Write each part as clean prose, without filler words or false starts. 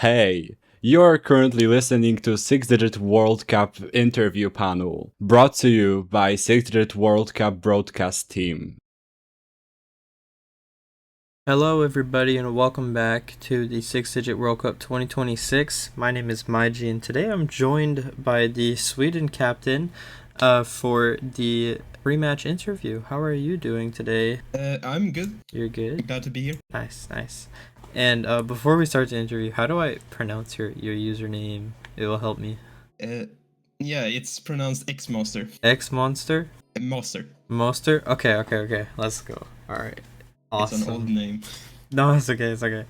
Hey, you're currently listening to 6-Digit World Cup interview panel, brought to you by 6-Digit World Cup broadcast team. Hello, everybody, and welcome back to the 6-Digit World Cup 2026. My name is Maiji, and today I'm joined by the Sweden captain for the pre-match interview. How are you doing today? I'm good. You're good? Glad to be here. Nice, nice. And before we start the interview, how do I pronounce your username? It will help me. Yeah, it's pronounced X-Monster. X-Monster? Master. Monster? Okay. Let's go. Alright. Awesome. It's an old name. No, it's okay.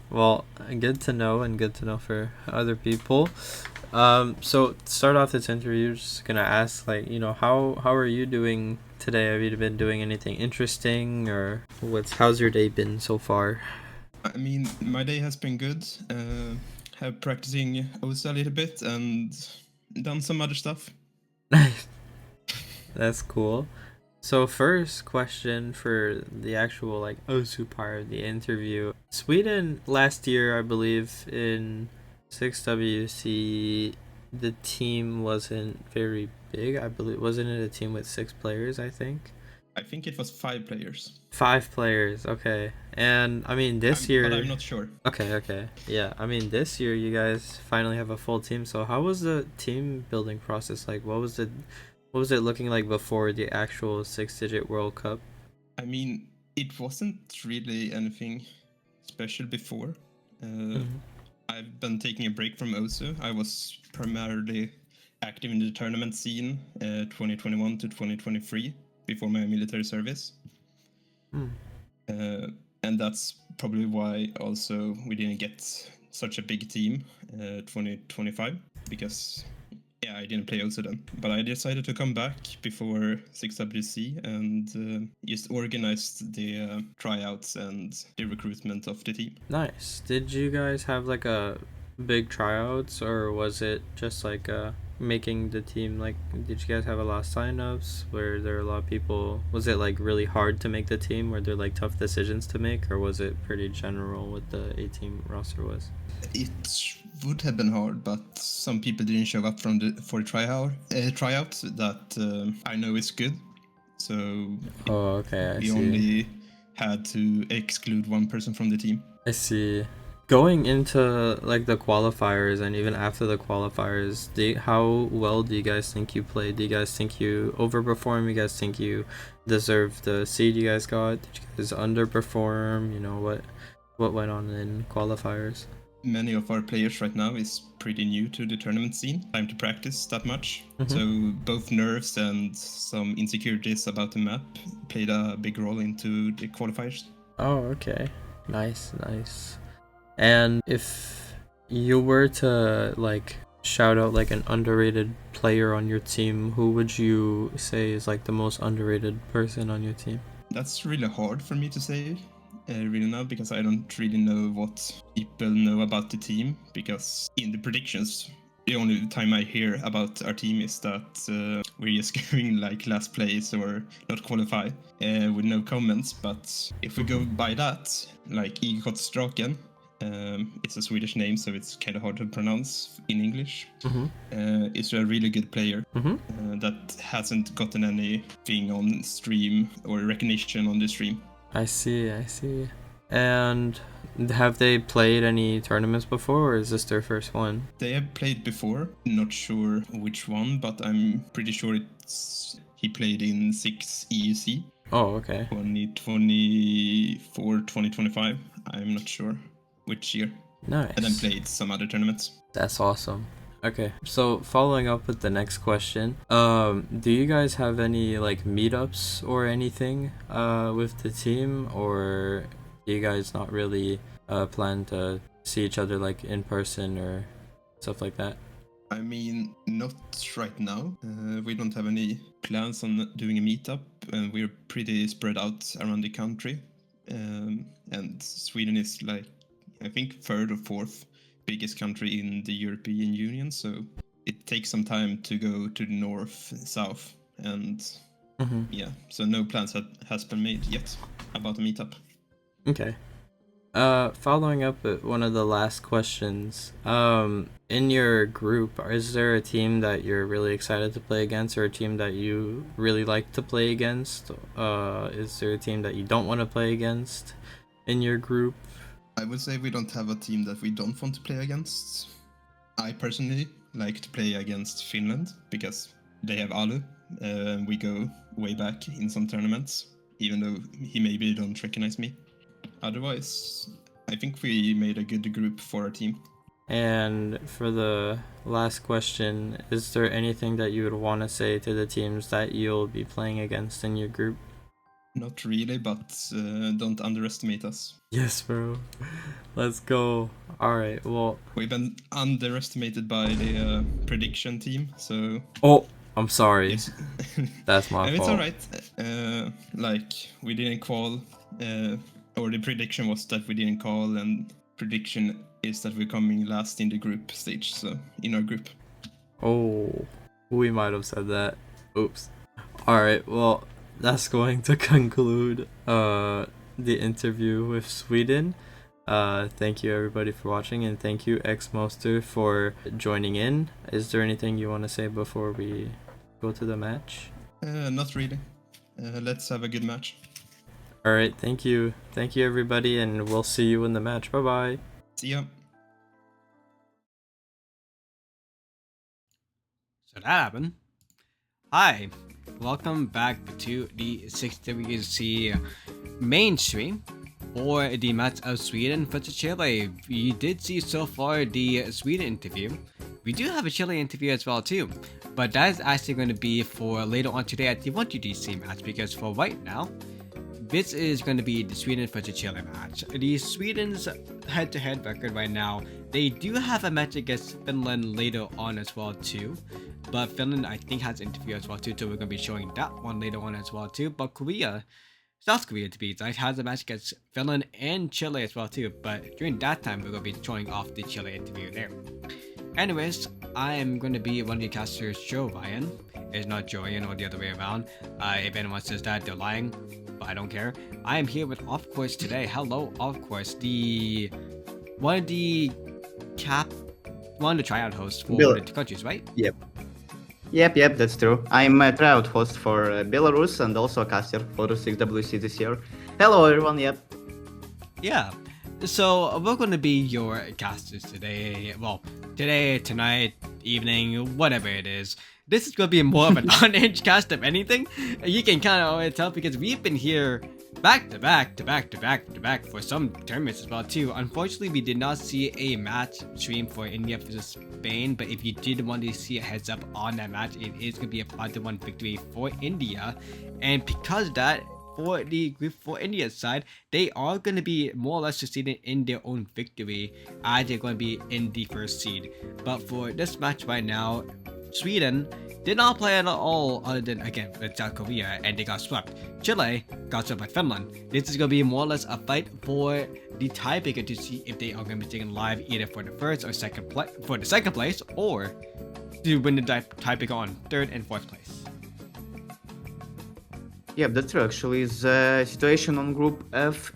Well, good to know and good to know for other people. So to start off this interview, just gonna ask, how are you doing today? Have you been doing anything interesting, or how's your day been so far? I mean, my day has been good. Have practicing OSA a little bit and done some other stuff. That's cool. So first question for the actual Osu part of the interview. Sweden last year, I believe, in 6WC, the team wasn't very big. I believe, wasn't it a team with 6 players, I think? I think it was 5 players. 5 players, okay. And I mean this year, but I'm not sure. Okay. Yeah, I mean this year you guys finally have a full team. So how was the team building process like? What was it looking like before the actual 6-Digit World Cup? I mean, it wasn't really anything special before. I've been taking a break from OSU. I was primarily active in the tournament scene 2021 to 2023 before my military service. And that's probably why also we didn't get such a big team 2025, because I didn't play also then. But I decided to come back before 6WC and just organized the tryouts and the recruitment of the team. Nice. Did you guys have like a big tryouts, or was it just making the team? Like, did you guys have a lot of signups? Were there a lot of people? Was it like really hard to make the team? Were there like tough decisions to make, or was it pretty general what the 18 roster was? It would have been hard, but some people didn't show up for the tryout that I know is good. So okay, we only had to exclude one person from the team. I see. Going into like the qualifiers and even after the qualifiers, how well do you guys think you played? Do you guys think you overperformed? You guys think you deserved the seed you guys got? Did you guys underperform? What went on in qualifiers? Many of our players right now is pretty new to the tournament scene. Time to practice that much. So both nerves and some insecurities about the map played a big role into the qualifiers. Oh, okay. Nice. And if you were to shout out like an underrated player on your team, who would you say is like the most underrated person on your team? That's really hard for me to say really now, because I don't really know what people know about the team, because in the predictions the only time I hear about our team is that we're just going like last place or not qualify with no comments. But if we go by that, like Igor Straken, it's a Swedish name, so it's kind of hard to pronounce in English. Is a really good player that hasn't gotten anything on stream or recognition on the stream. I see. And have they played any tournaments before, or is this their first one? They have played before, not sure which one, but I'm pretty sure he played in 6EUC. Oh, okay. 2024, 2025. I'm not sure which year. Nice. And then played some other tournaments. That's awesome. Okay, so following up with the next question, do you guys have any like meetups or anything with the team, or do you guys not really plan to see each other like in person or stuff like that? I mean, not right now. We don't have any plans on doing a meetup, and we're pretty spread out around the country. And Sweden is like, I think, third or fourth biggest country in the European Union, so it takes some time to go to the north, south, and so no plans has been made yet about a meetup. Okay. Following up at one of the last questions, in your group, is there a team that you're really excited to play against, or a team that you really like to play against? Is there a team that you don't want to play against in your group? I would say we don't have a team that we don't want to play against. I personally like to play against Finland because they have Alu. We go way back in some tournaments, even though he maybe don't recognize me. Otherwise, I think we made a good group for our team. And for the last question, is there anything that you would want to say to the teams that you'll be playing against in your group? Not really, but don't underestimate us. Yes, bro. Let's go. All right. Well, We've been underestimated by the prediction team, so oh, I'm sorry. yes. That's my It's fault. alright. Like, we didn't call, or the prediction was that we didn't call, and prediction is that we're coming last in the group stage, so in our group. Oh, we might have said that. Oops. All right. Well, that's going to conclude the interview with Sweden. Thank you everybody for watching, and thank you Xmoster for joining in. Is there anything you want to say before we go to the match? Not really. Let's have a good match. All right. Thank you everybody, and we'll see you in the match. Bye bye. See ya. So that happened. Hi, welcome back to the 6WC mainstream for the match of Sweden versus Chile. You did see so far the Sweden interview. We do have a Chile interview as well too, but that is actually going to be for later on today at the 1GDC match, because for right now, this is going to be the Sweden versus Chile match. The Sweden's head-to-head record right now, they do have a match against Finland later on as well too. But Finland, I think, has an interview as well too, so we're going to be showing that one later on as well too. But South Korea to be exact, has a match against Finland and Chile as well too. But during that time, we're going to be showing off the Chile interview there. Anyways, I am going to be one of the casters, Joe Ryan. It's not Joanne or the other way around. If anyone says that, they're lying, but I don't care. I am here with, of course, today. Hello, of course, one of the tryout hosts for Bill. the two countries, right? Yep, that's true. I'm a tryout host for Belarus and also a caster for 6WC this year. Hello everyone, yep. Yeah. So we're going to be your casters today. Well, today, tonight, evening, whatever it is. This is going to be more of an on-edge cast of anything. You can kind of already tell because we've been here back to back for some tournaments as well too. Unfortunately, we did not see a match stream for India versus Spain, but if you did want to see a heads up on that match, it is going to be a 5-1 victory for India. And because of that, for the group for India's side, they are going to be more or less succeeding in their own victory as they're going to be in the first seed. But for this match right now, Sweden did not play at all other than, again, with South Korea, and they got swept. Chile got swept by Finland. This is going to be more or less a fight for the tiebreaker to see if they are going to be taken live either for the first or second place, or to win the tiebreaker on third and fourth place. Yep, that's true. Actually, the situation on Group F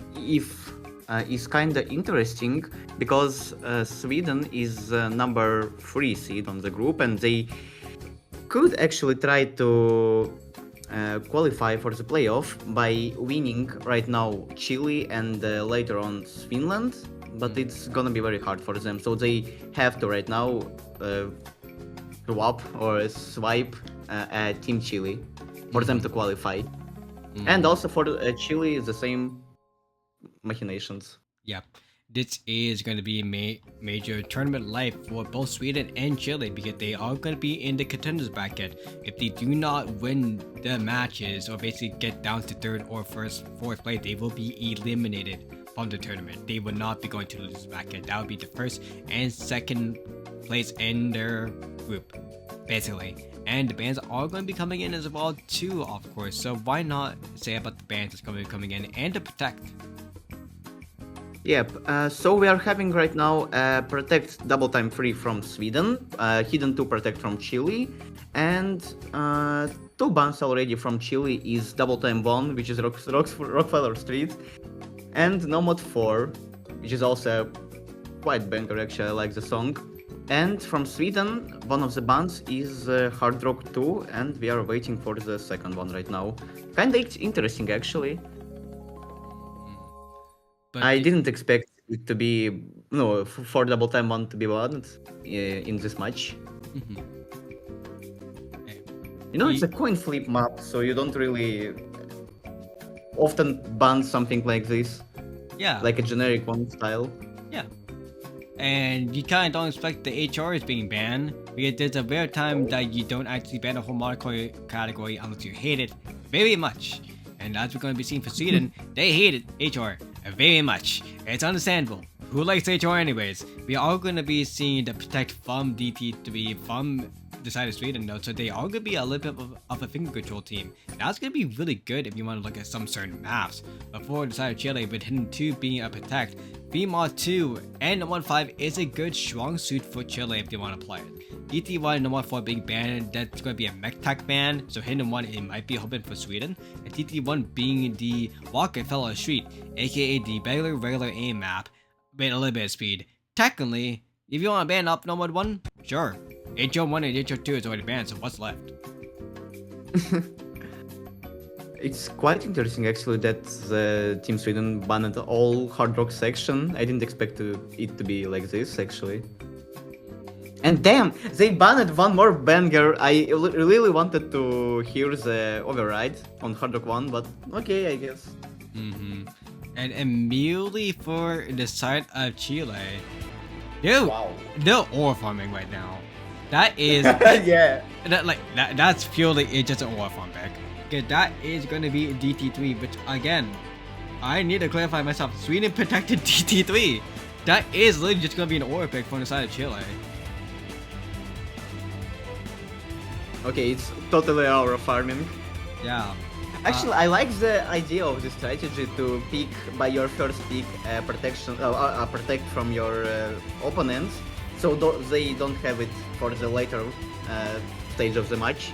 is kind of interesting because Sweden is number 3 seed on the group, and they could actually try to qualify for the playoff by winning right now Chile and later on Finland, but it's gonna be very hard for them. So they have to right now swap or swipe Team Chile for them to qualify. And also for Chile, the same machinations. Yep. This is going to be a major tournament life for both Sweden and Chile because they are going to be in the contenders bracket. If they do not win the matches or basically get down to third or fourth place, they will be eliminated from the tournament. They will not be going to lose bracket. That would be the first and second place in their group, basically. And the bands are going to be coming in as well too, of course. So why not say about the bands that's going to be coming in and to protect? Yep, so we are having right now Protect Double Time 3 from Sweden, Hidden 2 Protect from Chile, and 2 bans already from Chile is Double Time 1, which is Rockefeller Street, and Nomad 4, which is also quite banger. Actually, I like the song. And from Sweden, one of the bands is Hard Rock 2, and we are waiting for the second one right now. Kinda interesting, actually. But I didn't expect it to be for double time one to be banned in this match. Mhm. It's a coin flip map, so you don't really often ban something like this, yeah, like a generic one style. yeah. And you kind of don't expect the HRs being banned because there's a rare time that you don't actually ban a whole monocle category unless you hate it very much. And as we're going to be seeing for Sweden, they hate it, HR very much. It's understandable. Who likes HR anyways? We are going to be seeing the protect from DT3 from the side of Sweden though, so they are going to be a little bit of a finger control team. That's going to be really good if you want to look at some certain maps. But for the side of Chile, with Hidden 2 being a protect, VMod 2 and 1.5 is a good strong suit for Chile if they want to play it. DT1 and 1.4 being banned, that's going to be a mech tech ban, so Hidden 1 it might be open for Sweden. And DT1 being the Walker Fellow Street, aka the regular aim map with a little bit of speed. Technically, if you want to ban up Nomad 1, sure. HO1 and HO2 is already banned, so what's left? It's quite interesting actually that the Team Sweden banned all hard rock section. I didn't expect it to be like this actually. And damn, they banned one more banger. I really wanted to hear the override on hard rock 1, but okay, I guess. And immediately for the side of Chile, dude, Wow. they're ore farming right now. That is Yeah. that's purely just an ore farm pick. Okay, that is going to be DT3, which again, I need to clarify myself. Sweden protected DT3. That is literally just going to be an ore pick from the side of Chile. Okay, it's totally our farming. Yeah. Actually, I like the idea of this strategy to pick by your first pick protect from your opponents, so they don't have it for the later stage of the match.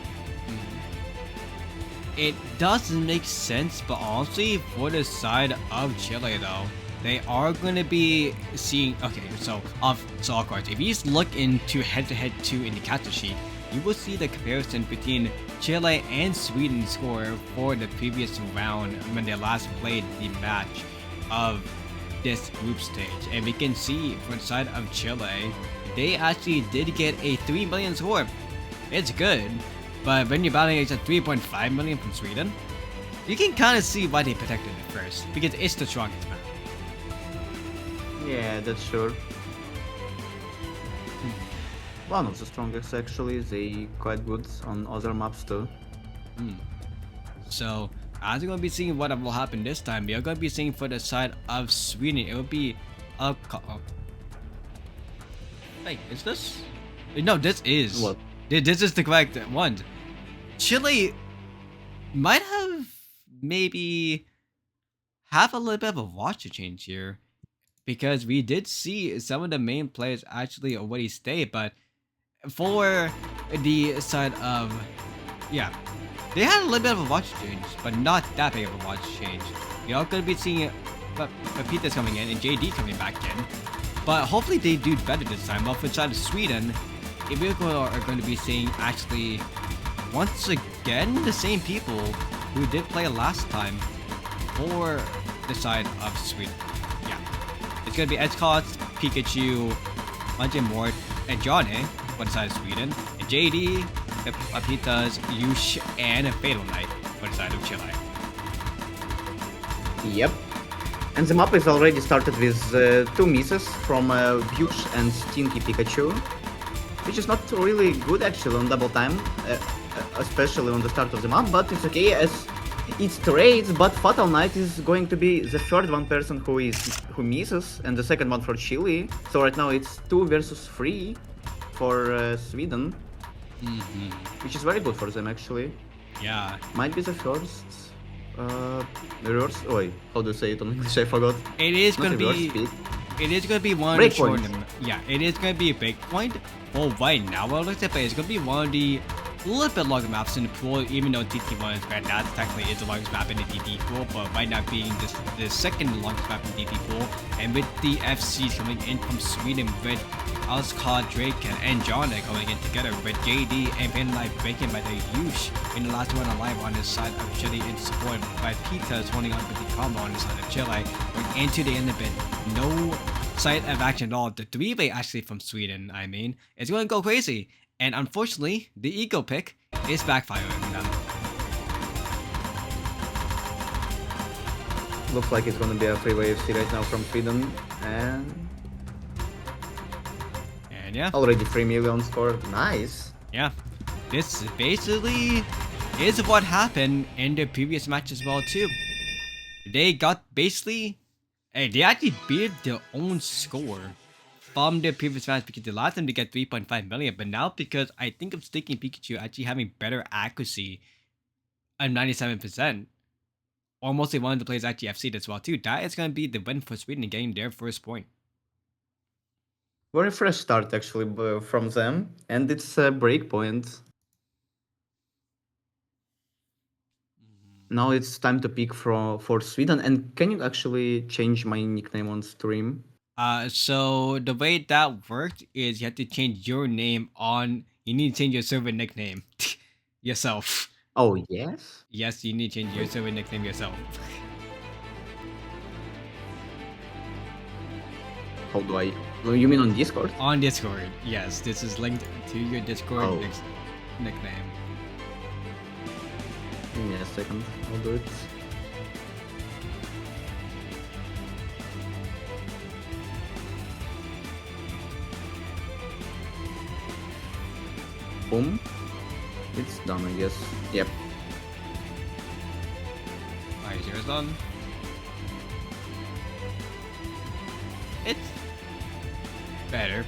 It doesn't make sense, but honestly, for the side of Chile though, they are going to be seeing. Okay, so of course, if you just look into head-to-head 2 in the capture sheet, you will see the comparison between Chile and Sweden's score for the previous round when they last played the match of this group stage. And we can see from the side of Chile, they actually did get a 3 million score. It's good, but when you're battling against a 3.5 million from Sweden, you can kind of see why they protected it first, because it's the strongest map. Yeah, that's sure. One of the strongest actually. They quite good on other maps too. So, as we're going to be seeing what will happen this time, we are going to be seeing for the side of Sweden, it will be a... Wait, is this? No, this is. What? This is the correct one. Chile might have maybe have a little bit of a roster change here, because we did see some of the main players actually already stay, but for the side of, yeah, they had a little bit of a roster change, but not that big of a roster change. We are going to be seeing Peter's coming in and JD coming back in, but hopefully they do better this time. While for the side of Sweden, we are going to be seeing actually once again the same people who did play last time for the side of Sweden. Yeah, it's going to be Edgecott, Pikachu, Munch Mort, and Johnny for the side of Sweden, and JD, Papitas, Yush, and Fatal Knight for the side of Chile. Yep. And the map is already started with 2 misses from Yush and Stinky Pikachu, which is not really good actually on double time, especially on the start of the map, but it's okay as it's trades. But Fatal Knight is going to be the third one person who misses, and the second one for Chile. So right now it's 2 versus 3 for Sweden, which is very good for them actually. Yeah. Might be the first reverse. Oh wait, how do you say it on English? I forgot. It is Not going to reverse be. speed. It is going to be one Break of the short. point. Yeah, it is going to be a break point. Well, right now, well, let's say it's going to be one of the a little bit longer maps in the pool, even though DT1 is granted that technically is the longest map in the DT pool, but might not being the second longest map in the DT pool. And with the FC coming in from Sweden with Oscar, Drake, and John going in together with JD and Van Life breaking by the Yush in the last one alive on the side of Chile in support by Pita's holding on with the combo on the side of Chile. Going into the end of it, no sight of action at all. The 3-way actually from Sweden, I mean, it's going to go crazy. And unfortunately, the ego pick is backfiring them. Looks like it's gonna be a 3-way FC right now from Sweden, and yeah, already 3 million scored. Nice. Yeah, this basically is what happened in the previous match as well too. They got basically, they actually beat their own score from the previous match because they allowed them to get 3.5 million, but now because I think of Stinking Pikachu actually having better accuracy of 97%, or mostly one of the players actually FC'd as well too, that is going to be the win for Sweden in getting their first point. Very fresh start actually from them, and it's a break point. Now it's time to pick for Sweden. And can you actually change my nickname on stream? So the way that worked is you have to change your name on. You need to change your server nickname yourself. Oh yes. Yes, you need to change your server nickname yourself. How do I? You mean on Discord? On Discord, yes. This is linked to your Discord nickname. Give me a second. I'll do it. Boom. It's done, I guess. Yep. Alright, yours done. It's better.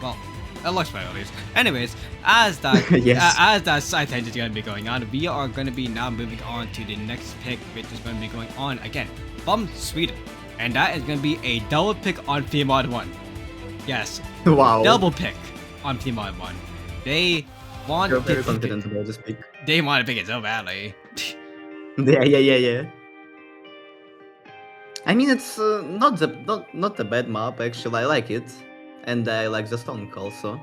Well, it looks better at least. Anyways, as that Yes. as that side tangent is going to be going on, we are going to be now moving on to the next pick, which is going to be going on again from Sweden, and that is going to be a double pick on Mod 1. Yes, Wow. double pick on Mod 1. They want You're to very pick confident it. about this pick. They want to pick it so badly. Yeah. I mean, it's not a bad map actually. I like it, and I like the stonk also.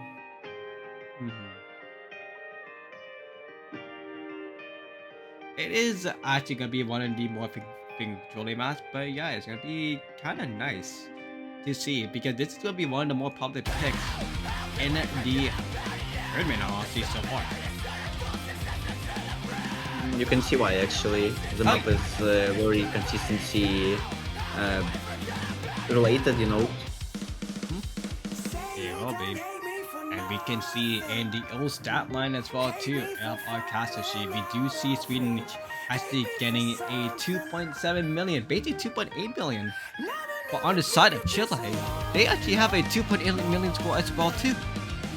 It is actually gonna be one of the more big trolley maps, but yeah, it's gonna be kind of nice to see because this is gonna be one of the more popular picks in the tournament, honestly, so far. You can see why actually. The map is very consistency related, you know. It will be. And we can see in the old stat line as well too of our caster sheet, we do see Sweden actually getting a 2.7 million, basically 2.8 million. But on the side of Chile, they actually have a 2.8 million score as well too.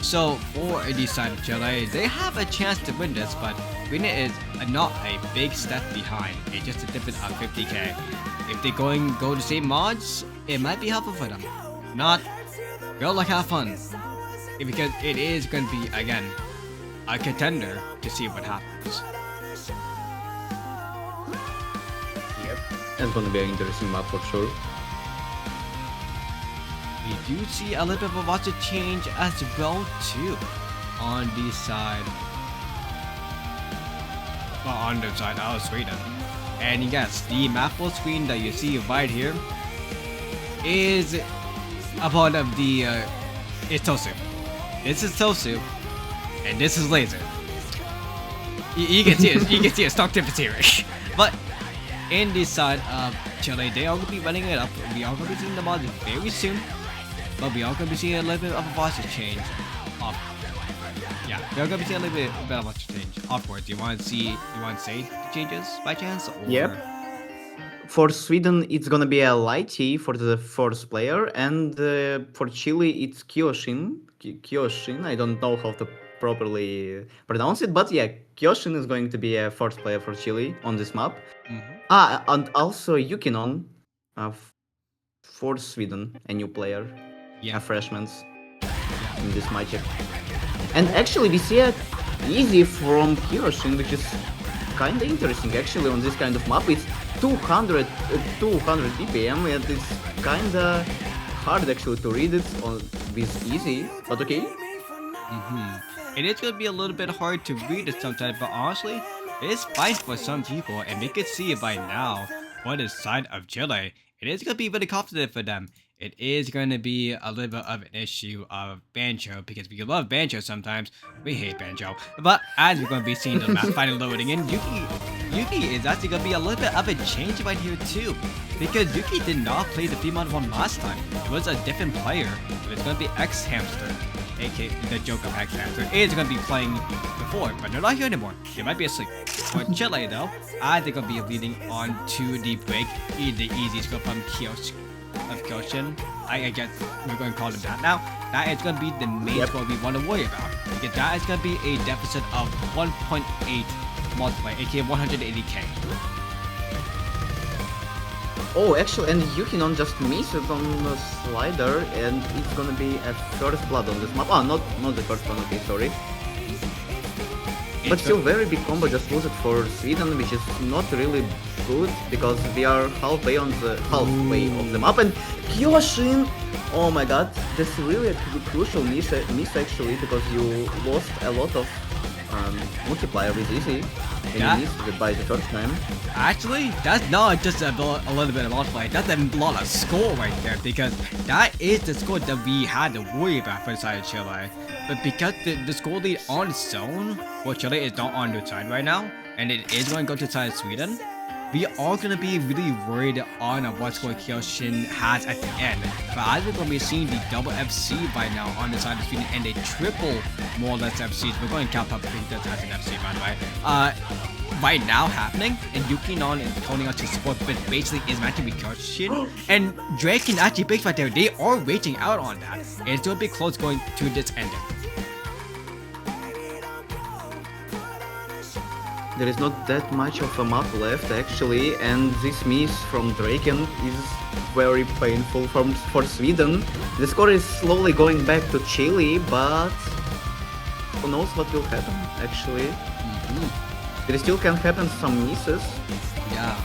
So for the side of Chile, they have a chance to win this, but Sweden is not a big step behind. It's just a difference of 50k. If they go the same mods, it might be helpful for them. Not, go like have fun. Because it is going to be, again, a contender to see what happens. Yep. It's gonna be an interesting map for sure. We do see a little bit of a watch change as well too on the side. Well, on the side of Sweden. And yes, the map full screen that you see right here is a part of the it's Tosu. This is Tosu, and this is Laser. You can see it. You can see a stock difference here. But in this side of Chile, they are going to be running it up. We are going to be seeing the mods very soon, but we are going to be seeing a little bit of a watch change. Yeah, we are going to be seeing a little bit of a watch change upwards. You want to say the changes by chance? Or? Yep. For Sweden, it's gonna be a Lighty for the first player, and for Chile, it's Kyoshin. Kyoshin, I don't know how to properly pronounce it, but yeah, Kyoshin is going to be a first player for Chile on this map. And also Yukinon for Sweden, a new player, Yeah. a freshman. Yeah. in this matchup. And actually, we see it easy from Kiroshin, which is kinda interesting actually on this kind of map. It's 200 BPM, and it's kinda hard actually to read it on with easy, but okay. It is going to be a little bit hard to read it sometimes, but honestly, it is fine for some people, and we can see it by now for the side of Chile. It is going to be really confident for them. It is going to be a little bit of an issue of Banjo, because we love Banjo sometimes, we hate Banjo. But as we're going to be seeing the map finally loading in, Yuki is actually going to be a little bit of a change right here too, because Yuki did not play the female one last time. It was a different player. It's going to be X Hamster, aka the joke of X Hamster, is going to be playing before, but they're not here anymore. They might be asleep. For Chile though, I think I'll be leading on to the break, the easy score from Kyoshin. I guess we're going to call him that now. That is going to be the main score we want to worry about, because that is going to be a deficit of 1.8 multiplier, aka 180k. Oh, actually, and Yukinon just misses on the slider, and it's gonna be a first blood on this map. Oh, not the first one, okay, sorry. But still, very big combo, just lose it for Sweden, which is not really good, because we are halfway of the map, and Kyoshin! Oh my god, that's really a crucial miss actually, because you lost a lot of multiplier with easy, and you missed it by the first time. Actually, that's not just a little bit of multiplier, that's a lot of score right there, because that is the score that we had to worry about for the side of Chile. But because the score lead on its own, well, Chile is not on their side right now, and it is going to go to the side of Sweden, we are going to be really worried on what score Kyoshin has at the end. But as we're going to be seeing the double FC right now on the side of Sweden, and a triple more or less FCs, we're going to count Papa Pintas as an FC by the way, right now happening, and Yukinon is holding out to support, but basically is matching with Kyoshin, and Drake and actually Big right there, they are waiting out on that. It's going to be close going to this ending. There is not that much of a map left actually, and this miss from Draken is very painful for Sweden. The score is slowly going back to Chile, but who knows what will happen actually. There still can happen some misses. Yeah,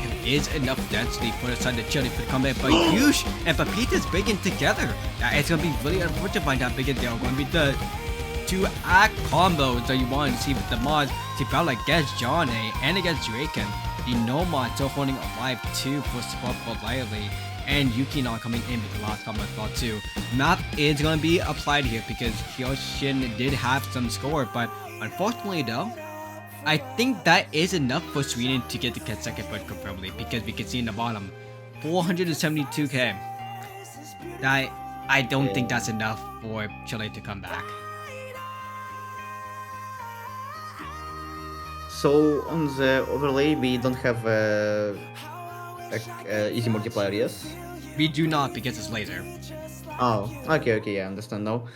it is enough density for the side of Chile for the comeback by Yush and Papita's breaking together. It's going to be really unfortunate by that, because they're going to be the two act combos that you want to see with the mods to battle against John A and against Draken. The Nomad still holding alive too for support for Lively, and Yukinon coming in with the last combo as well too. Map is going to be applied here because Kyoshin did have some score, but unfortunately though, I think that is enough for Sweden to get the second point confirmedly, because we can see in the bottom 472k. I don't think that's enough for Chile to come back. So on the overlay we don't have a easy multiplier, yes? We do not, because it's laser. Oh, okay, yeah, I understand now.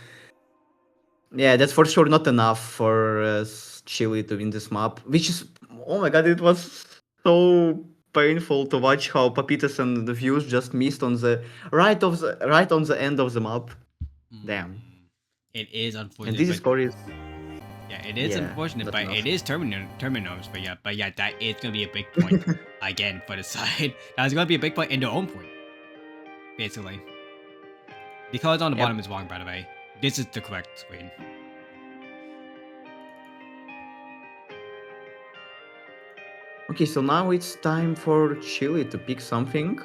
Yeah, that's for sure not enough for Chile to win this map, which is, oh my god, it was so painful to watch how Papitas and the Views just missed on the right on the end of the map. Damn. It is unfortunate. And this score is. Yeah, it is unfortunate, but it is terminals. But yeah, that is gonna be a big point again for the side. That's gonna be a big point in their own point, basically. The colors on the bottom is wrong, by the way. This is the correct screen. Okay, so now it's time for Chile to pick something.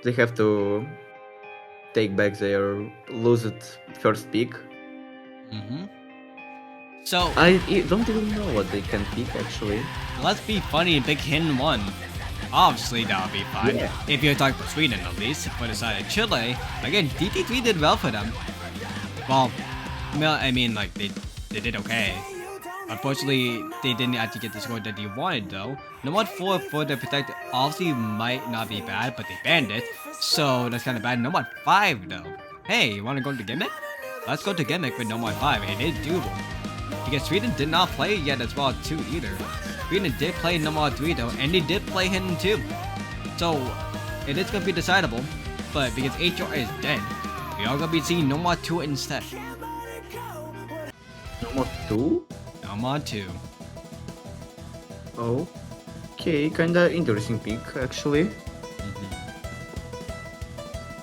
They have to take back their losed first pick. So I don't even know what they can pick actually. let's be funny and pick hidden one. Obviously that would be fine. Yeah. If you're talking for Sweden at least. For the side of Chile, again, DT3 did well for them. Well, I mean, like they did okay. Unfortunately, they didn't actually get the score that they wanted though. Nomad 4 for the Protector obviously might not be bad, but they banned it, so that's kind of bad. Nomad 5 though. Hey, you want to go to Gimmick? Let's go to Gimmick with Nomad 5. It is doable. Because Sweden did not play yet as well too either. Sweden did play Nomad 3 though, and they did play Hidden 2. So, it is going to be decidable, but because HR is dead, we are going to be seeing Nomad 2 instead. Nomad 2? I'm on 2. Okay, kinda interesting pick actually.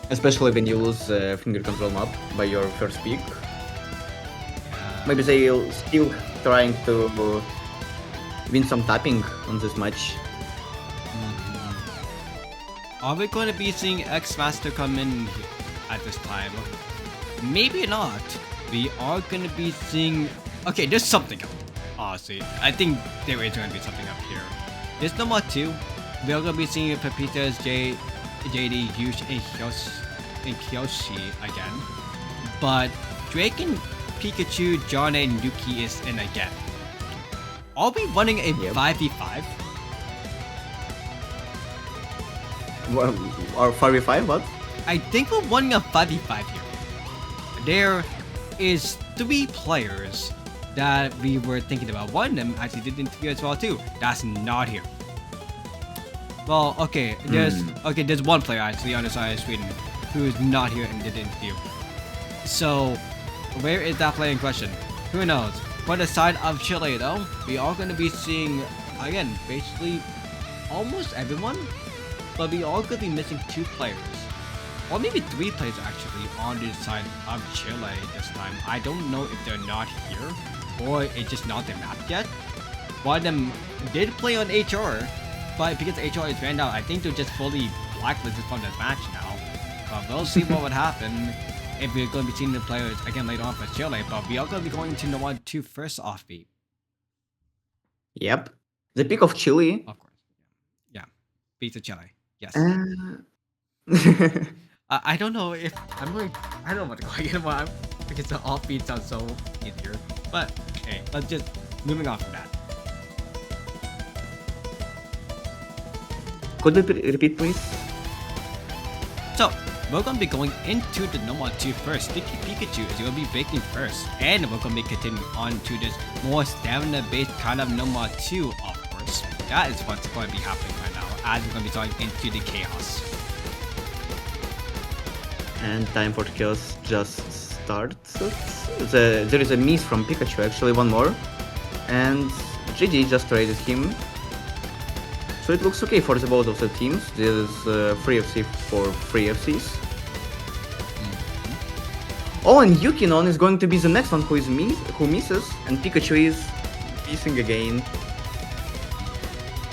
Especially when you lose finger control map by your first pick. Maybe they'll still trying to win some tapping on this match. Are we going to be seeing X Master come in at this time? Maybe not. We are going to be seeing. Okay, there's something up. Honestly, I think there is going to be something up here. There's number 2. We are going to be seeing Pepitas, JD, Yush, and Kyoshi again. But Drake and Pikachu, John, and Yuki is in again. Are we running a 5v5? Or 5v5, what? I think we're running a 5v5 here. There is 3 players that we were thinking about. One of them actually did interview as well too. That's not here. Well, okay, there's one player actually on the side of Sweden who's not here and did interview. So, where is that player in question? Who knows? For the side of Chile though, we are going to be seeing, again, basically almost everyone, but we are going to be missing 2 players. Or maybe 3 players actually on the side of Chile this time. I don't know if they're not here, or it's just not their map yet. One of them did play on HR, but because HR is ran out, I think they're just fully blacklisted from the match now. But we'll see what would happen if we're going to be seeing the players again later on for Chile. But we are going to be going to number 2 first offbeat. Yep. The pick of Chile. Of course. Yeah. Beats of Chile. Yes. I don't know if I'm going. I don't know what to go again. Because the offbeat sounds so easier. But hey, let's just moving on from that. Could you repeat, please? So we're gonna be going into the number 2 first. Sticky Pikachu is gonna be breaking first, and we're gonna be continuing on to this more stamina-based kind of number 2, of course. That is what's going to be happening right now, as we're gonna be going into the chaos. And time for chaos just starts. There is a miss from Pikachu, actually, one more. And GG just traded him. So it looks okay for the both of the teams. There's 3 FC for 3 FCs. Oh, and Yukinon is going to be the next one who misses, and Pikachu is missing again.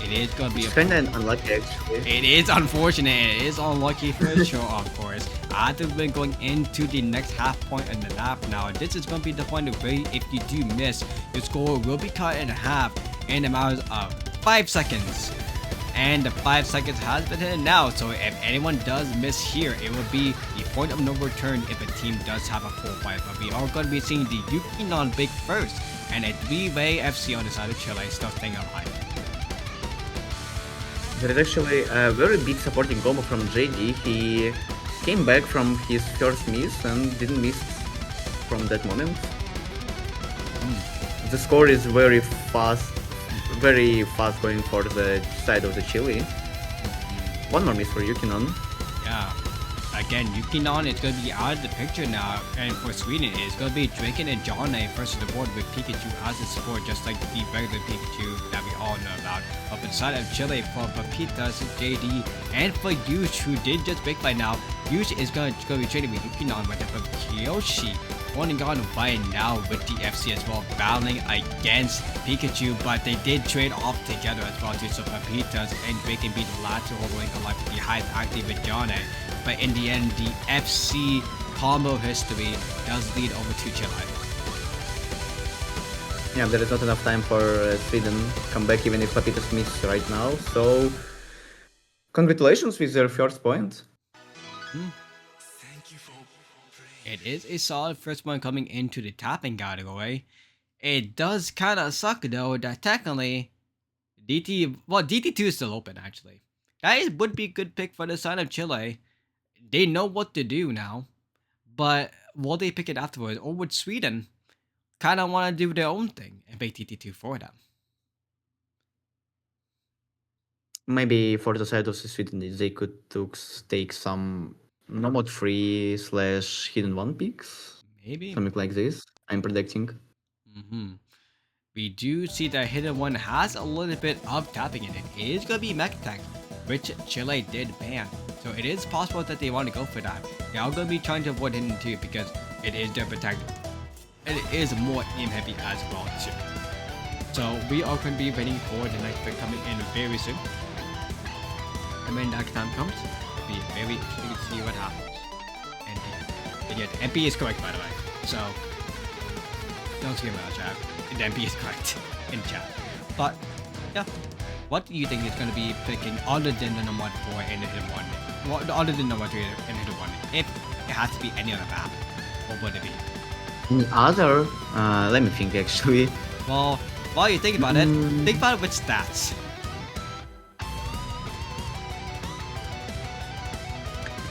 It is gonna be kind of unlucky, actually. It is unfortunate. It is unlucky for sure, of course. After we're going into the next half point in the lap now, this is going to be the point where if you do miss, your score will be cut in half in a matter of 5 seconds. And the 5 seconds has been hit now, so if anyone does miss here, it will be the point of no return if a team does have a full fight. But we are going to be seeing the Yukinon big first, and a 3-way FC on the side of Chile still staying alive. There is actually a very big supporting combo from JD. He came back from his first miss and didn't miss from that moment. The score is very fast going for the side of the Chile. One more miss for Yukinon. Yeah. Again, Yukinon is going to be out of the picture now, and for Sweden, it's going to be Draken and John first to the board with Pikachu as a support, just like the regular Pikachu that we all know about. Up inside of Chile for Papitas, JD, and for Yush, who did just break by now. Yush is going to be trading with Yukinon right there for Kyoshi. Running on right now with the FC as well, battling against Pikachu, but they did trade off together as well too, so Papitas and Draken beat the latter holding alive with the highest active with John. But in the end, the FC combo history does lead over to Chile. Yeah, there is not enough time for Sweden to come back even if Papitas missed right now. So, congratulations with their first point. It is a solid first one coming into the tapping category. It does kind of suck though that technically DT2 is still open actually. That would be a good pick for the side of Chile. They know what to do now, but will they pick it afterwards, or would Sweden kind of want to do their own thing and pick DT2 for them? Maybe for the side of Sweden, they could take some Nomad 3/Hidden 1 picks. Maybe. Something like this, I'm predicting. We do see that Hidden One has a little bit of tapping in it. It is going to be Mech Attack, which Chile did ban. So it is possible that they want to go for that. They are going to be trying to avoid Hidden 2 because it is their protect. And it is more aim heavy as well too. So we are going to be waiting for the next pick coming in very soon. And when that time comes, it'll be very interesting to see what happens. And yeah, the MP is correct by the way. So don't scream about chat. The MP is correct in chat. But yeah, what do you think is going to be picking other than the number 4 and the Hidden 1? Well, other than number 3 and the Hidden 1, if it has to be any other map, what would it be? Other, let me think actually. Well, while you think about it, think about it with stats.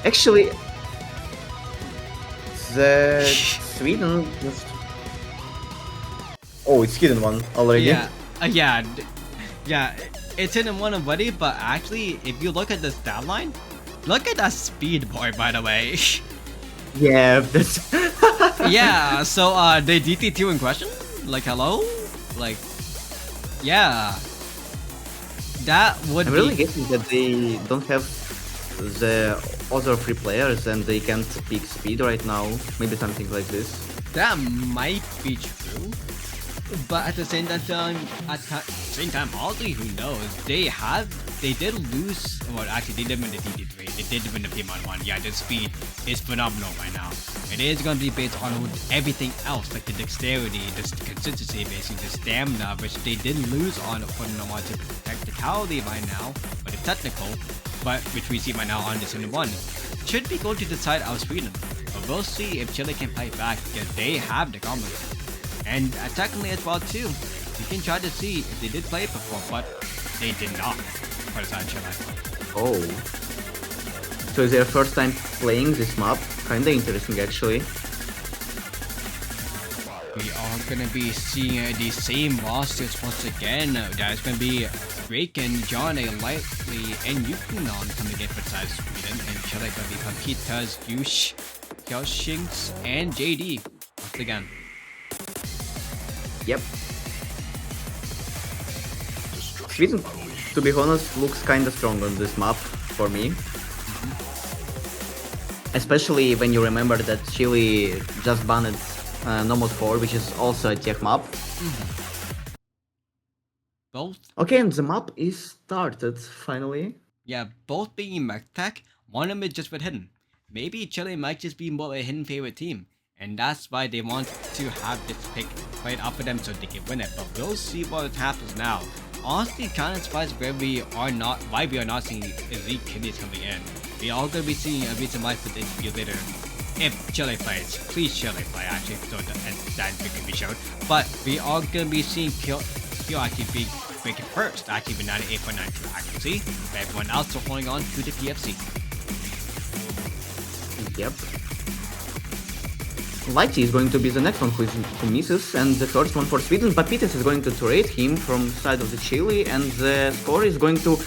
Actually, the Sweden just. Oh, it's Hidden One already. Yeah, it's Hidden 1 already, but actually, if you look at the stat line, look at that speed boy, by the way. Yeah, that's. Yeah, so the DT2 in question, like hello, like yeah, that would I'm really be. guessing that they don't have the other 3 players and they can't pick speed right now. Maybe something like this. That might be true, but at the same time, honestly, who knows? They did lose. Well, actually, they did win the DT3. They did win the P1. Yeah, the speed is phenomenal right now. It is going to be based on everything else, like the dexterity, the consistency, basically the stamina, which they did lose on for the technicality right now, but the technical, but which we see right now on this in one, should be going to the side of Sweden. But we'll see if Chile can fight back because they have the combos. And technically as well too, you can try to see if they did play it before, but they did not for the side of Chile. Oh. So it's their first time playing this map. Kinda interesting actually. We are gonna be seeing the same rosters once again. There's gonna be Drake and John, Lightly, and Yukinon coming in for the side of Sweden, and Chile gonna be Papitas, Yush, Kyoshinks, and JD once again. Yep. Sweden, to be honest, looks kinda strong on this map for me. Especially when you remember that Chile just banned Nomad 4, which is also a tech map. Both? Okay, and the map is started, finally. Yeah, both being mech tech, one of them is just with hidden. Maybe Chile might just be more a hidden favorite team, and that's why they want to have this pick played up for them so they can win it, but we'll see what happens now. Honestly, kind of surprised why we are not seeing elite kidneys coming in. We are going to be seeing a reason why for the interview later. If Chile plays, please Chile play actually, so that can be shown. But we are going to be seeing Kyo actually be breaking first, actually with 98.92 accuracy. But everyone else are holding on to the PFC. Yep. Lighty is going to be the next one who misses, and the first one for Sweden. Papitas is going to trade him from side of the Chile, and the score is going to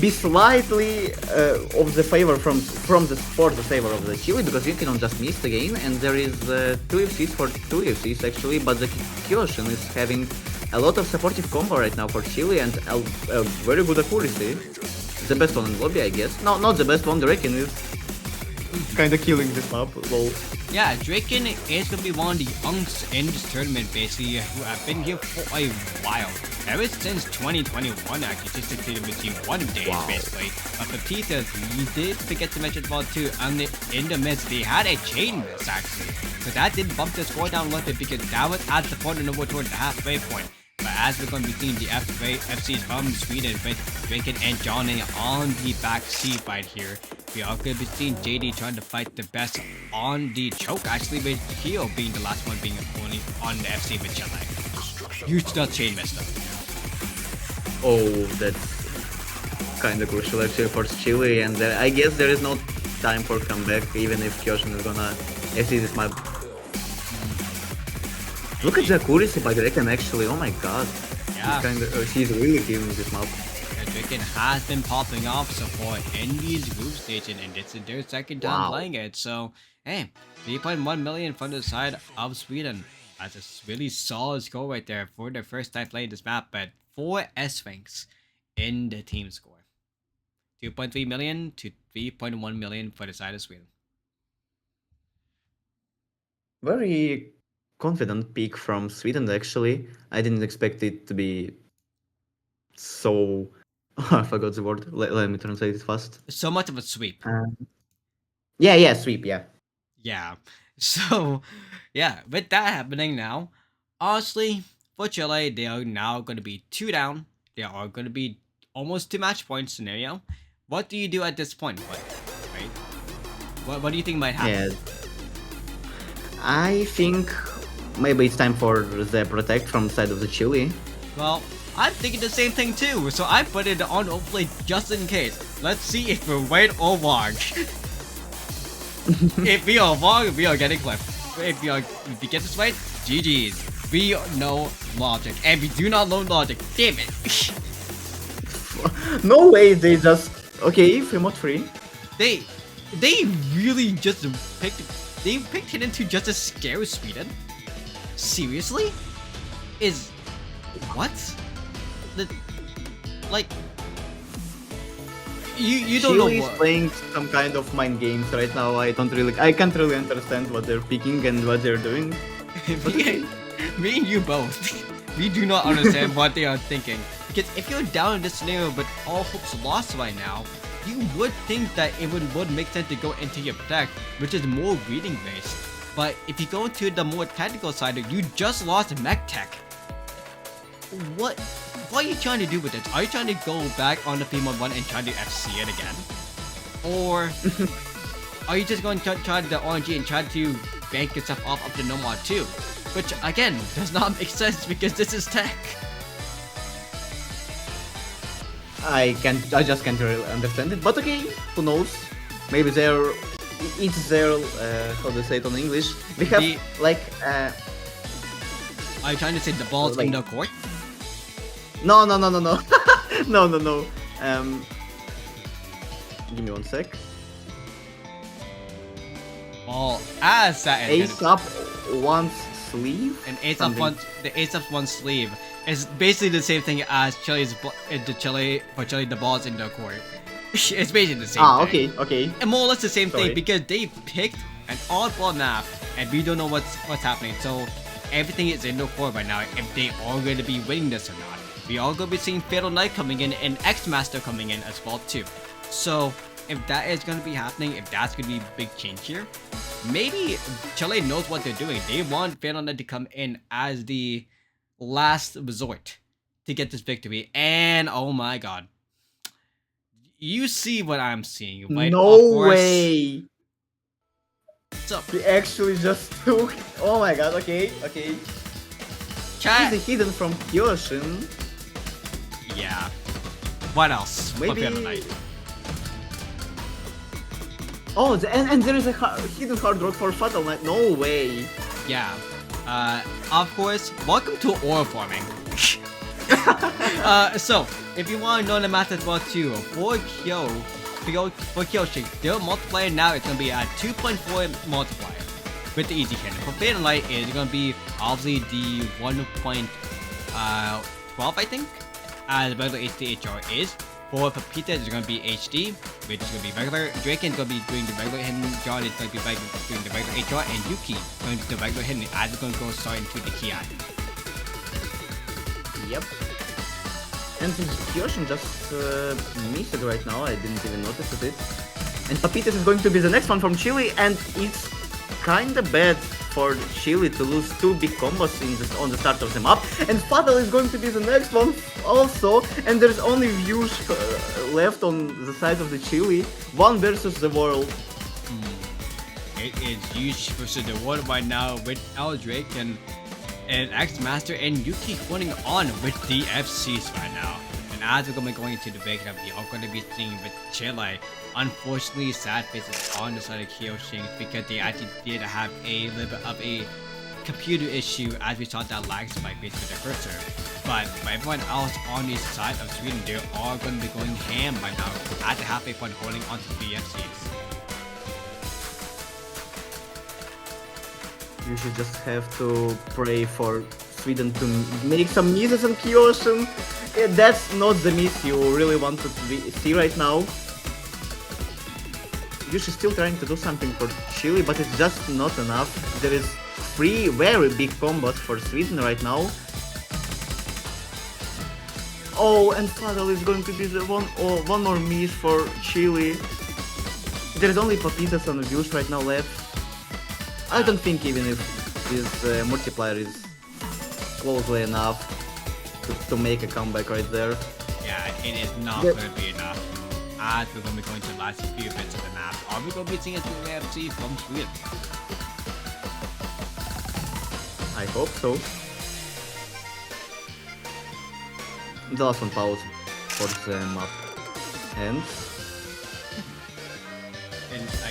be slightly of the favor from the favor of the Chile, because you cannot just miss again, and there is 2 FCs for 2 FCs actually, but the Kyoshin is having a lot of supportive combo right now for Chile and a very good accuracy. The best one in lobby, I guess. No, not the best one. The Reckon is kinda killing this map. Lol. Yeah, Draken is going to be one of the youngs in this tournament, basically, who have been here for a while. Ever since 2021, actually, just included between 1 day, basically. But Papitas, we did forget to mention about too, in the midst, they had a chain miss, actually. So that did bump the score down a little bit because that was at the point over towards the halfway point. But as we're going to be seeing the FCs from Sweden with Draken and Johnny on the back seat right here, we are going to be seeing JD trying to fight the best on the choke, actually, with Kyo being the last one being only on the FC with Chile. Huge chain mess though. Oh, that's kinda crucial actually for Chile, and I guess there is no time for comeback, even if Kyoshin is gonna FC this map. Look at the accuracy by Draken actually, oh my god. Yeah. He's really killing this map. Draken has been popping off support in these group stages, and this is their second time playing it. So, hey, 3.1 million from the side of Sweden. That's a really solid score right there for the first time playing this map, but 4 S ranks in the team score. 2.3 million to 3.1 million for the side of Sweden. Very confident pick from Sweden, actually. I didn't expect it to be so. I forgot the word. Let me translate it fast. So much of a sweep. Yeah, sweep, yeah. Yeah. So, yeah, with that happening now, honestly, for Chile, they are now going to be 2 down. They are going to be almost 2 match point scenario. What do you do at this point? Right? What do you think might happen? Yeah. I think maybe it's time for the protect from the side of the Chile. Well, I'm thinking the same thing too, so I put it on overplay just in case. Let's see if we're right or wrong. If we are wrong, we are getting clipped. If we get this right, GG's. We know logic, and we do not know logic. Damn it! No way, they just okay. Remote free. They really just picked Hidden to just to scare Sweden. Seriously? Is what? Like you don't Chile know is what. playing some kind of mind games right now. I can't really understand what they're picking and what they're doing. Me and you both. We do not understand what they are thinking. Because if you're down in this scenario but all hopes lost right now, you would think that it would make sense to go into your protect, which is more reading based. But if you go to the more tactical side, you just lost mech tech. What are you trying to do with this? Are you trying to go back on the P1 and try to FC it again? Or are you just going to try the RNG and try to bank yourself off of the Nomad 2? Which again does not make sense because this is tech. I just can't really understand it. But okay, who knows? Maybe it's their how do you say it on English? They have Are you trying to say the ball's in the court? No. No. Give me one sec. Ball as that Ace up one sleeve. And ace up one. The ace up one sleeve is basically the same thing as Chile's Chile the ball's in the court. It's basically the same thing. Okay. And more or less the same Sorry. thing because they picked an oddball map and we don't know what's happening. So everything is in the court right now. If they are going to be winning this or not, we are going to be seeing Fatal Knight coming in and X Master coming in as well too. So if that is going to be happening, if that's going to be a big change here, maybe Chile knows what they're doing. They want Fatal Knight to come in as the last resort to get this victory. And oh my god, you see what I'm seeing, right? No way. So He actually just took. Oh my god. Okay. chat. He's hidden from Kyoshin. Yeah. What else? Maybe. For Fatal Knight? Oh, and there is a hidden hard rock for Fatal Knight. No way. Yeah. Of course, welcome to ore farming. So, if you want to know the math as well too, for Kyoshi, their multiplier now is going to be at 2.4 multiplier with the easy cannon. For Fatal Knight, it's going to be obviously the 1.12, I think, as regular HD HR is. For Pepita, it's going to be HD, which is going to be regular. Draken is going to be doing the regular hidden. John is going to be doing the regular HR, and Yuki going to do the regular hidden as it's going to go start into the Ki. Yep. And Kyoshin just missed it right now. I didn't even notice it. And Papitas is going to be the next one from Chile, and it's kinda bad for Chile to lose 2 big combos on the start of the map. And Fatal is going to be the next one also, and there's only views left on the side of the Chile. 1 versus the world. It is huge versus the world right now with Drake and X Master and Yuki running on with the FCs right now. And as we're going to be going into the breakup, we are going to be seeing with Chile. Unfortunately, sad faces on the side of Kyoshin because they actually did have a little bit of a computer issue as we saw that lag spike based with the cursor. But for everyone else on the side of Sweden, they are going to be going ham right now at the halfway point holding onto the FCs. You should just have to pray for Sweden to make some misses and kills, and that's not the miss you really want to see right now. Yush is still trying to do something for Chile, but it's just not enough. There is 3 very big combos for Sweden right now. Oh, and Fadal is going to be the one more miss for Chile. There's only Papitas and Yush right now left. I don't think even if this multiplier is closely enough to make a comeback right there. Yeah, it is not going to be enough. As we're going to be going to the last few bits of the map. Are we going to be seeing a AFC from Sweden? I hope so. The last one pause for the map. And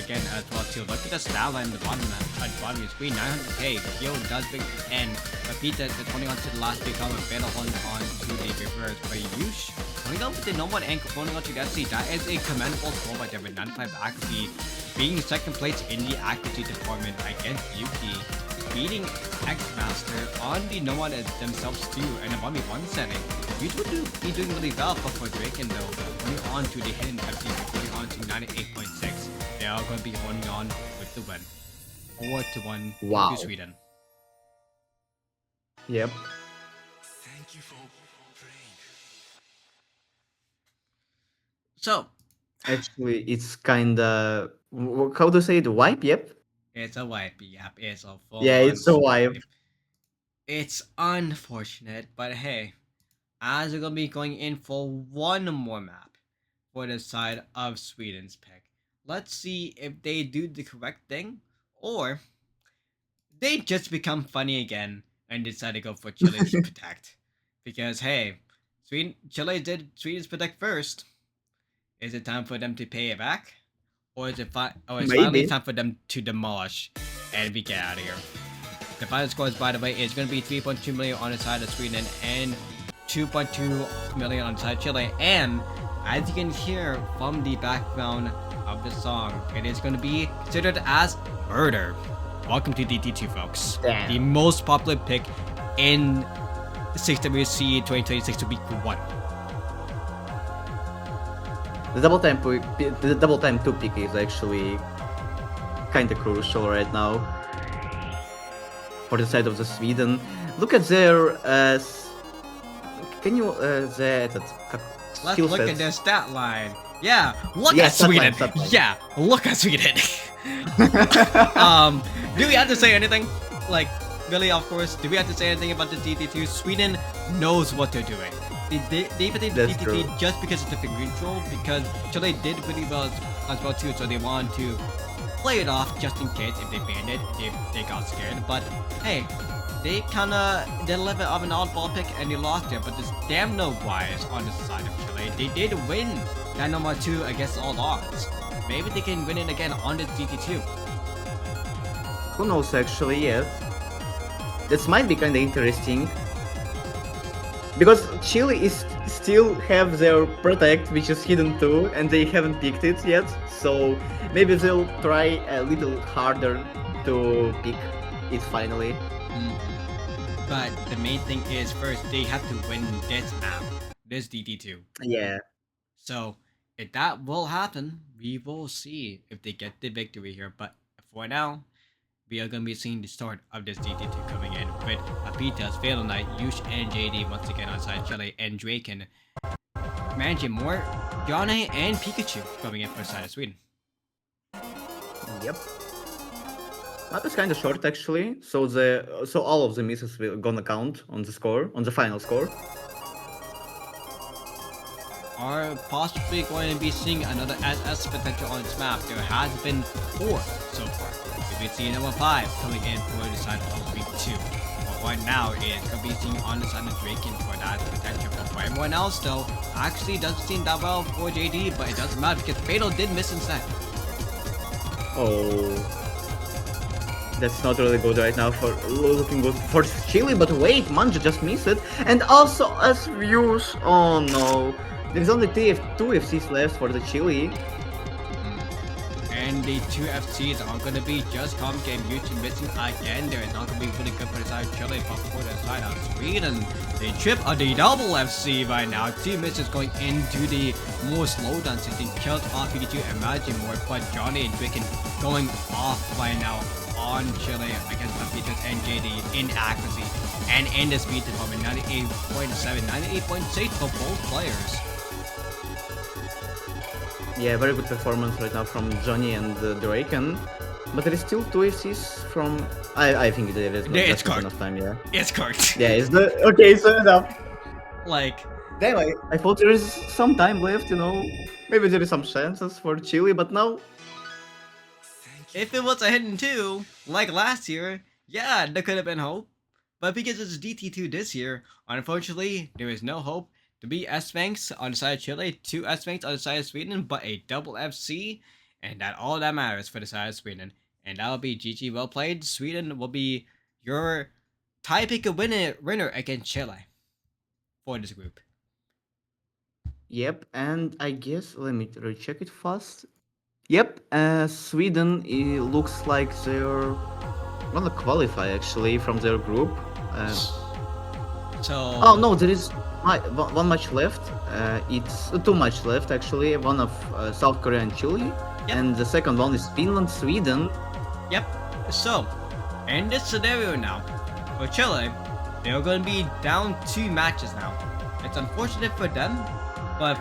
again, as well too, look at the stat line at the bottom of your screen, 900k, Gil does big and Papita is holding on to the last big comment, Fatal holding on to the reverse, but Yush holding on with the number 1 anchor, holding on to that seat. That is a commendable score by them with 95 accuracy, being second place in the accuracy department against Yuki, beating X-Master on the no one themselves too, and a 1v1 setting. Yuki would be doing really well, but for Draken though, holding on to the hidden FC, holding on to 98.6. They are going to be holding on with the win. 4-1 Wow. to Sweden. Yep. Thank you for praying. So, Actually, it's kinda... How to say it? Wipe? Yep. it's a wipe. Yep, it's a full Yeah, it's a wipe. It's unfortunate, but hey, as we're going to be going in for one more map for the side of Sweden's pick. Let's see if they do the correct thing, or they just become funny again and decide to go for Chile's Protect. Because hey, Chile did Sweden's Protect first. Is it time for them to pay it back? Or is it finally time for them to demolish and we get out of here? The final scores, by the way, is going to be 3.2 million on the side of Sweden and 2.2 million on the side of Chile. And as you can hear from the background of the song, it is going to be considered as murder. Welcome to DT2, folks. Damn. The most popular pick in the 6WC 2026 week 1. The double time 2 pick is actually kinda crucial right now for the side of the Sweden. Look at their can you Let's skill look at sets. their stat line. Yeah, look Yeah, at stat line, Sweden. stat line. Yeah, look at Sweden. Do we have to say anything? Like, really, of course, do we have to say anything about the DT2? Sweden knows what they're doing. They put the That's DT2 true. just because it's a finger control, because Chile did pretty well as well too, so they wanted to play it off just in case if they banned it, if they got scared. But hey, they kinda did a little bit of an oddball pick and they lost it, but there's damn no bias on the side of Chile. They did win that number 2 against all odds. Maybe they can win it again on the DT2. Who knows actually, yes. This might be kinda interesting. Because Chile is still have their Protect, which is hidden too, and they haven't picked it yet, so maybe they'll try a little harder to pick it finally. But the main thing is, first, they have to win this map, this DT2. Yeah. So, if that will happen, we will see if they get the victory here. But for now, we are going to be seeing the start of this DT2 coming in with Papitas, Fatal Knight, Yush, and JD once again on side Chile, and Draken managing more, Yone and Pikachu coming in for the side of Sweden. Yep. Map is kinda short actually, so all of the misses will gonna count on the score, on the final score. Are possibly going to be seeing another SS potential on this map. There has been 4 so far. We've seen number 5 coming in for the side of week 2. But right now, it's going to be seen on the side of Draken for that potential. But for everyone else, though, actually doesn't seem that well for JD, but it doesn't matter because Fatal did miss instead. Oh. That's not really good right now for looking good for Chile, but wait, Manja just missed it. And also as views, oh no. There's only two FCs left for the Chile. And the two FCs are going to be just Comk and Mutant missing again. They're not going to be really good for the side of Chile, but for the side of Sweden, they trip on the double FC right now. Two misses going into the more slowdown since they killed off Pikachu and Magimorph, but Johnny and Dricken going off right now on Chile against Lapitas and JD in accuracy and in the speed department. 98.7, 98.6 for both players. Yeah, very good performance right now from Johnny and Draken. But there is still two FCs from... I think there is It's not cooked. enough time, yeah. It's cooked. Yeah, it's the... Okay, so enough. Like, Damn, I thought there is some time left, you know. Maybe there is some chances for Chile, but now... if it was a hidden 2, like last year, yeah, there could have been hope. But because it's DT2 this year, unfortunately, there is no hope to be S-Banks on the side of Chile, 2 S-Banks on the side of Sweden, but a double FC, and that all that matters for the side of Sweden. And that'll be GG, well played. Sweden will be your tie-picker winner against Chile for this group. Yep, and I guess... Let me recheck it fast. Yep, Sweden, it looks like they're gonna qualify actually from their group. So... Oh no, there is one match left. It's 2 matches left actually. One of South Korea and Chile, and the second one is Finland, Sweden. Yep. So, in this scenario now, for Chile, they're going to be down 2 matches now. It's unfortunate for them, but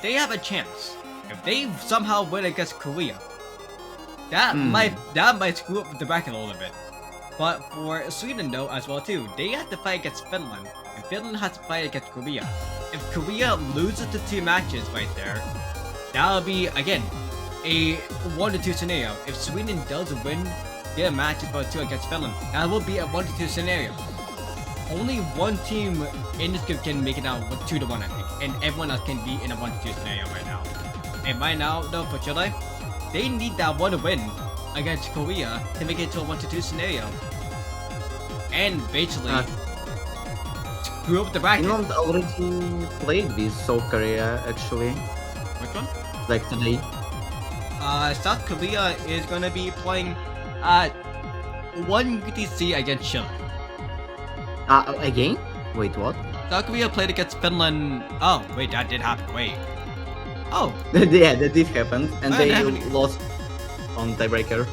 they have a chance. If they somehow win against Korea, that might screw up the bracket a little bit. But for Sweden though as well too, they have to fight against Finland, and Finland has to fight against Korea. If Korea loses the 2 matches right there, that'll be again a 1-2 scenario. If Sweden does win their matches by 2 against Finland, that will be a 1-2 scenario. Only one team in this group can make it out with 2-1, I think, and everyone else can be in a 1-2 scenario right now. And right now though for Chile, they need that one win against Korea to make it to a 1-2 scenario. And basically screw up the bracket. Finland already played with South Korea actually, Which one? like today. South Korea is gonna be playing at 1 UTC against Chile. Again? Wait, what? South Korea played against Finland. Oh, wait, that did happen. Wait. Oh, Yeah, that did happen, and Oh, they that happened. lost on tiebreaker.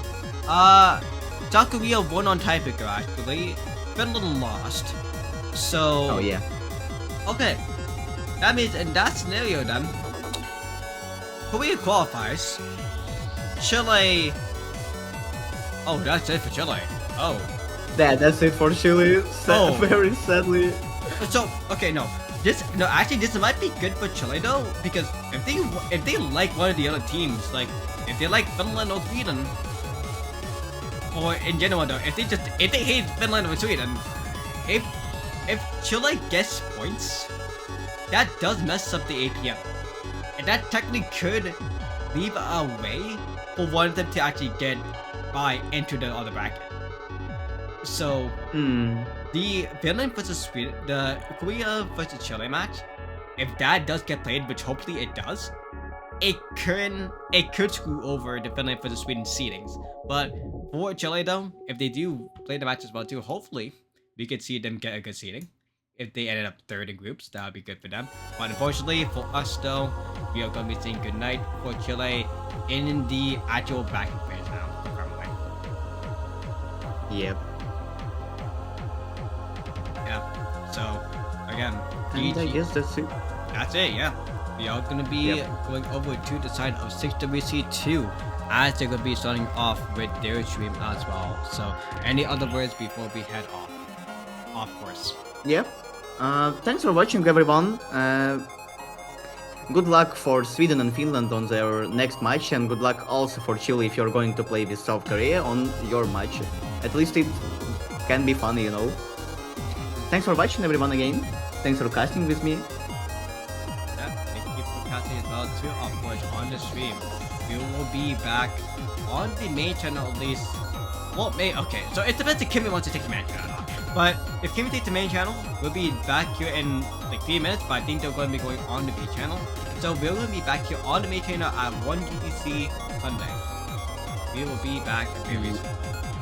South Korea won on tiebreaker actually. Finland lost. So. Oh yeah. Okay. That means in that scenario then, Korea qualifies. Chile. Oh, that's it for Chile. Oh. That's it for Chile. Oh. Very sadly. So okay, actually this might be good for Chile though, because if they like one of the other teams, like if they like Finland or Sweden, or in general though, if they hate Finland or Sweden, if Chile gets points, that does mess up the APM, and that technically could leave a way for one of them to actually get by into the other bracket. So. The Finland versus Sweden, the Korea versus Chile match, if that does get played, which hopefully it does, it could screw over the Finland versus Sweden seedings. But for Chile though, if they do play the match as well too, hopefully we could see them get a good seeding. If they ended up 3rd in groups, that would be good for them. But unfortunately for us though, we are going to be saying goodnight for Chile in the actual bracket phase now, currently. Yep. Yeah, so again, And I GG. guess that's it. That's it, yeah. We are going to be going over to the side of 6WC2 as they're going to be starting off with their stream as well. So, any other words before we head off? Of course. Yep. Thanks for watching, everyone. Good luck for Sweden and Finland on their next match, and good luck also for Chile if you're going to play with South Korea on your match. At least it can be fun, you know. Thanks for watching, everyone, again. Thanks for casting with me. Yeah, thank you for catching as well too, of course, on the stream. We will be back on the main channel at least. Well, okay, so it depends if Kimmy wants to take the main channel. But if Kimmy takes the main channel, we'll be back here in like 3 minutes, but I think they're going to be going on the B channel. So we're going to be back here on the main channel at 1 GTC Sunday. We will be back very soon.